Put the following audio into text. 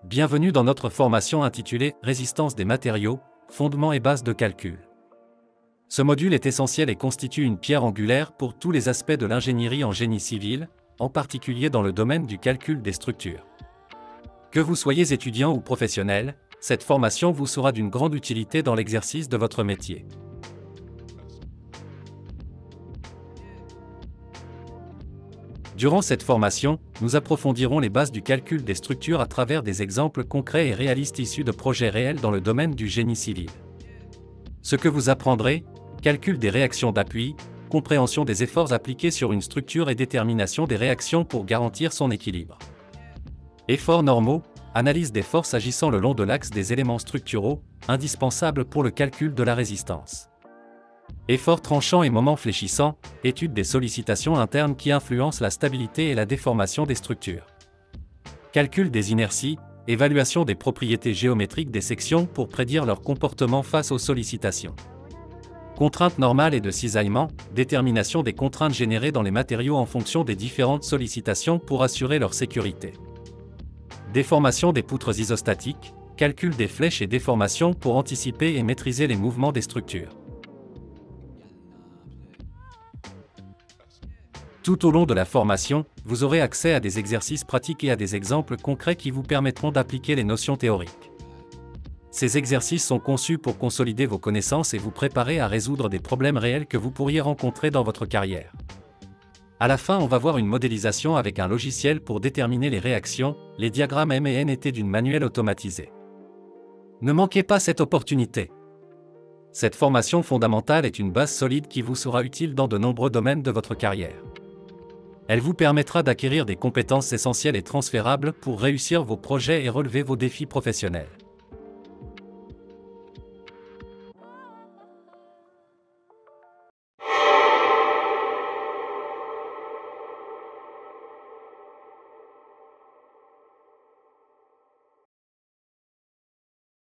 Bienvenue dans notre formation intitulée « Résistance des matériaux, fondements et bases de calcul ». Ce module est essentiel et constitue une pierre angulaire pour tous les aspects de l'ingénierie en génie civil, en particulier dans le domaine du calcul des structures. Que vous soyez étudiant ou professionnel, cette formation vous sera d'une grande utilité dans l'exercice de votre métier. Durant cette formation, nous approfondirons les bases du calcul des structures à travers des exemples concrets et réalistes issus de projets réels dans le domaine du génie civil. Ce que vous apprendrez, calcul des réactions d'appui, compréhension des efforts appliqués sur une structure et détermination des réactions pour garantir son équilibre. Efforts normaux, analyse des forces agissant le long de l'axe des éléments structuraux, indispensables pour le calcul de la résistance. Efforts tranchants et moments fléchissants, étude des sollicitations internes qui influencent la stabilité et la déformation des structures. Calcul des inerties, évaluation des propriétés géométriques des sections pour prédire leur comportement face aux sollicitations. Contraintes normales et de cisaillement, détermination des contraintes générées dans les matériaux en fonction des différentes sollicitations pour assurer leur sécurité. Déformation des poutres isostatiques, calcul des flèches et déformation pour anticiper et maîtriser les mouvements des structures. Tout au long de la formation, vous aurez accès à des exercices pratiques et à des exemples concrets qui vous permettront d'appliquer les notions théoriques. Ces exercices sont conçus pour consolider vos connaissances et vous préparer à résoudre des problèmes réels que vous pourriez rencontrer dans votre carrière. À la fin, on va voir une modélisation avec un logiciel pour déterminer les réactions, les diagrammes M et N étaient d'une manuelle automatisée. Ne manquez pas cette opportunité. Cette formation fondamentale est une base solide qui vous sera utile dans de nombreux domaines de votre carrière. Elle vous permettra d'acquérir des compétences essentielles et transférables pour réussir vos projets et relever vos défis professionnels.